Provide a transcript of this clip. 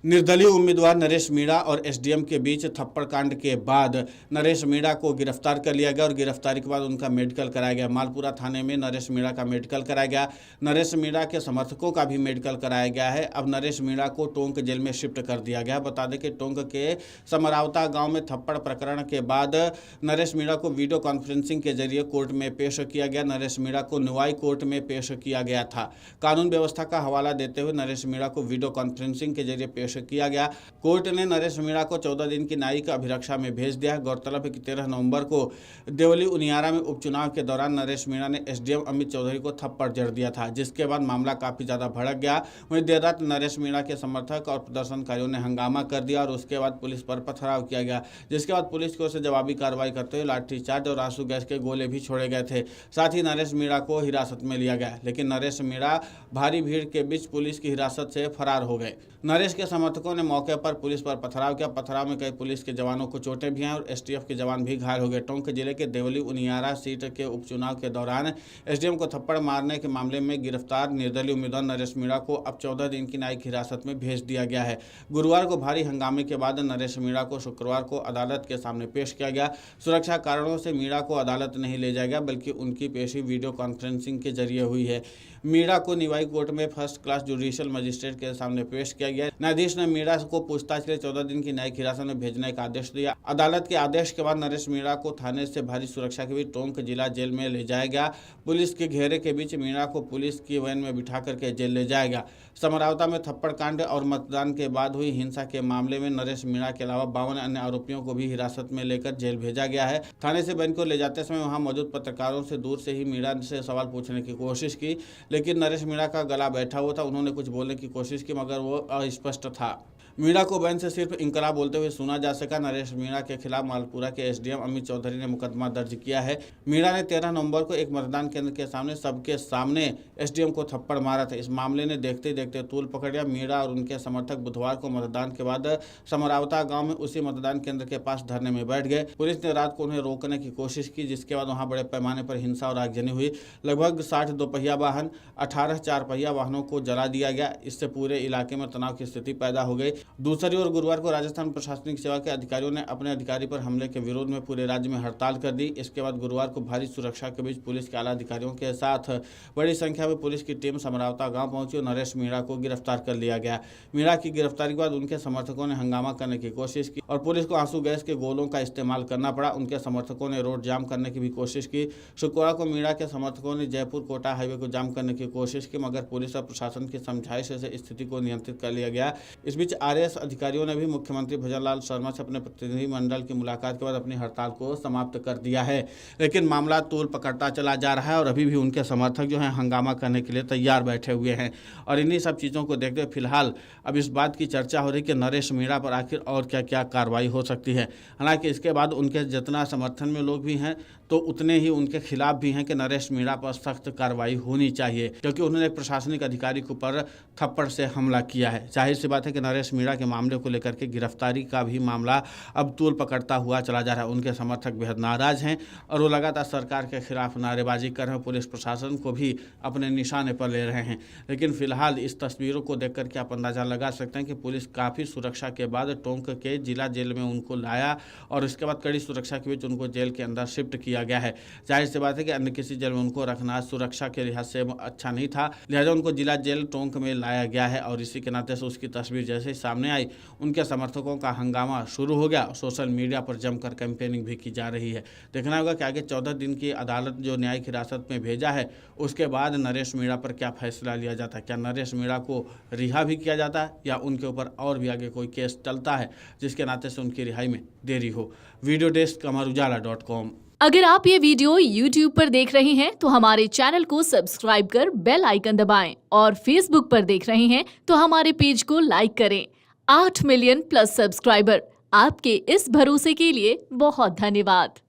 निर्दलीय उम्मीदवार नरेश मीणा और एसडीएम के बीच थप्पड़ कांड के बाद नरेश मीणा को गिरफ्तार कर लिया गया और गिरफ्तारी के बाद उनका मेडिकल कराया गया। मालपुरा थाने में नरेश मीणा का मेडिकल कराया गया। नरेश मीणा के समर्थकों का भी मेडिकल कराया गया है। अब नरेश मीणा को टोंक जेल में शिफ्ट कर दिया गया। बता दें कि टोंक के समरावता गाँव में थप्पड़ प्रकरण के बाद नरेश मीणा को वीडियो कॉन्फ्रेंसिंग के जरिए कोर्ट में पेश किया गया। नरेश मीणा को निवाई कोर्ट में पेश किया गया था। कानून व्यवस्था का हवाला देते हुए नरेश मीणा को वीडियो कॉन्फ्रेंसिंग के जरिए पेश किया गया। कोर्ट ने नरेश मीणा को 14 दिन की न्यायिक अभिरक्षा में भेज दिया। गौरतलब है कि 13 नवंबर को देवली उनियारा में उपचुनाव के दौरान नरेश मीणा ने एसडीएम अमित चौधरी को थप्पड़ जड़ दिया था, जिसके बाद मामला काफी ज्यादा भड़क गया। वहीं देर रात नरेश मीणा के समर्थक और प्रदर्शनकारियों ने हंगामा कर दिया और उसके बाद पुलिस पर पथराव किया गया, जिसके बाद पुलिस की ओर से जवाबी कार्रवाई करते हुए लाठीचार्ज और आंसू गैस के गोले भी छोड़े गए थे। साथ ही नरेश मीणा को हिरासत में लिया गया, लेकिन नरेश मीणा भारी भीड़ के बीच पुलिस की हिरासत से फरार हो गए। नरेश के समर्थकों ने मौके पर पुलिस पर पथराव किया। पथराव में कई पुलिस के जवानों को चोटें भी हैं और एसटीएफ के जवान भी घायल हो गए। टोंक जिले के देवली उनियारा सीट के उपचुनाव के दौरान एसडीएम को थप्पड़ मारने के मामले में गिरफ्तार निर्दलीय उम्मीदवार नरेश मीणा को अब 14 दिन की न्यायिक हिरासत में भेज दिया गया है। गुरुवार को भारी हंगामे के बाद नरेश मीणा को शुक्रवार को अदालत के सामने पेश किया गया। सुरक्षा कारणों से मीणा को अदालत नहीं ले जाया गया, बल्कि उनकी पेशी वीडियो कॉन्फ्रेंसिंग के जरिए हुई है। मीणा को निवाई कोर्ट में फर्स्ट क्लास जुडिशियल मजिस्ट्रेट के सामने पेश किया गया। न्यायाधीश ने मीणा को पूछताछ के लिए 14 दिन की न्यायिक हिरासत में भेजने का आदेश दिया। अदालत के आदेश के बाद नरेश मीणा को थाने से भारी सुरक्षा के बीच टोंक जिला जेल में ले जाया गया। पुलिस के घेरे के बीच मीणा को पुलिस की वैन में बिठा करके जेल ले जाया गया। समरावता में थप्पड़ कांड और मतदान के बाद हुई हिंसा के मामले में नरेश मीणा के अलावा 52 अन्य आरोपियों को भी हिरासत में लेकर जेल भेजा गया है। थाने से वैन को ले जाते समय वहां मौजूद पत्रकारों से दूर से ही मीणा से सवाल पूछने की कोशिश की, लेकिन नरेश मीणा का गला बैठा हुआ था। उन्होंने कुछ बोलने की कोशिश की, मगर वो अस्पष्ट था। मीणा को बैन से सिर्फ इंकलाब बोलते हुए सुना जा सका। नरेश मीणा के खिलाफ मालपुरा के एसडीएम अमित चौधरी ने मुकदमा दर्ज किया है। मीणा ने 13 नवंबर को एक मतदान केंद्र के सामने सबके सामने एसडीएम को थप्पड़ मारा था। इस मामले ने देखते देखते तूल पकड़ लिया। मीणा और उनके समर्थक बुधवार को मतदान के बाद समरावता गांव में उसी मतदान केंद्र के पास धरने में बैठ गए। पुलिस ने रात को उन्हें रोकने की कोशिश की, जिसके बाद वहां बड़े पैमाने पर हिंसा और आगजनी हुई। लगभग 60 दोपहिया वाहन, 18 चारपहिया वाहनों को जला दिया गया। इससे पूरे इलाके में तनाव की स्थिति पैदा हो गई। दूसरी ओर गुरुवार को राजस्थान प्रशासनिक सेवा के अधिकारियों ने अपने अधिकारी पर हमले के विरोध में पूरे राज्य में हड़ताल कर दी। इसके बाद गुरुवार को भारी सुरक्षा के बीच पुलिस के आला अधिकारियों के साथ बड़ी संख्या में पुलिस की टीम समरावता गांव पहुंची और नरेश मीणा को गिरफ्तार कर लिया गया। मीणा की गिरफ्तारी के बाद उनके समर्थकों ने हंगामा करने की कोशिश की और पुलिस को आंसू गैस के गोलों का इस्तेमाल करना पड़ा। उनके समर्थकों ने रोड जाम करने की भी कोशिश की। शुक्रवार को मीणा के समर्थकों ने जयपुर कोटा हाईवे को जाम करने की कोशिश की, मगर पुलिस और प्रशासन की समझाइश से स्थिति को नियंत्रित कर लिया गया। इस बीच आरएएस अधिकारियों ने भी मुख्यमंत्री भजनलाल शर्मा से अपने प्रतिनिधिमंडल की मुलाकात के बाद अपनी हड़ताल को समाप्त कर दिया है, लेकिन मामला तूल पकड़ता चला जा रहा है और अभी भी उनके समर्थक जो हैं हंगामा करने के लिए तैयार बैठे हुए हैं। और इन्हीं सब चीज़ों को देखते हुए फिलहाल अब इस बात की चर्चा हो रही है कि नरेश मीणा पर आखिर और क्या क्या कार्रवाई हो सकती है। हालांकि इसके बाद उनके जितना समर्थन में लोग भी हैं, तो उतने ही उनके खिलाफ भी हैं कि नरेश मीणा पर सख्त कार्रवाई होनी चाहिए, क्योंकि उन्होंने एक प्रशासनिक अधिकारी के ऊपर थप्पड़ से हमला किया है। जाहिर सी बात है कि नरेश मीणा के मामले को लेकर के गिरफ्तारी का भी मामला अब तूल पकड़ता हुआ चला जा रहा है। उनके समर्थक बेहद नाराज हैं और वो लगातार सरकार के खिलाफ नारेबाजी कर रहे हैं, पुलिस प्रशासन को भी अपने निशाने पर ले रहे हैं। लेकिन फिलहाल इस तस्वीरों को देख करके आप अंदाजा लगा सकते हैं कि पुलिस काफ़ी सुरक्षा के बाद टोंक के जिला जेल में उनको लाया और इसके बाद कड़ी सुरक्षा के बीच उनको जेल के अंदर शिफ्ट किया गया है। जाहिर सी बात है कि अन्य किसी जेल में उनको रखना सुरक्षा के लिहाज से अच्छा नहीं था, लिहाजा उनको जिला जेल टोंक में लाया गया है। और इसी के नाते से उसकी तस्वीर जैसे ही सामने आई, उनके समर्थकों का हंगामा शुरू हो गया। सोशल मीडिया पर जमकर कैंपेनिंग भी की जा रही है। देखना होगा कि आगे 14 दिन की अदालत जो न्यायिक हिरासत में भेजा है, उसके बाद नरेश मीणा पर क्या फैसला लिया जाता है। क्या नरेश मीणा को रिहा भी किया जाता है या उनके ऊपर और भी आगे कोई केस चलता है जिसके नाते से उनकी रिहाई में देरी हो। वीडियो डेस्क अमरउजाला.com। अगर आप ये वीडियो YouTube पर देख रहे हैं तो हमारे चैनल को सब्सक्राइब कर बेल आइकन दबाएं और Facebook पर देख रहे हैं तो हमारे पेज को लाइक करें। 8 मिलियन प्लस सब्सक्राइबर, आपके इस भरोसे के लिए बहुत धन्यवाद।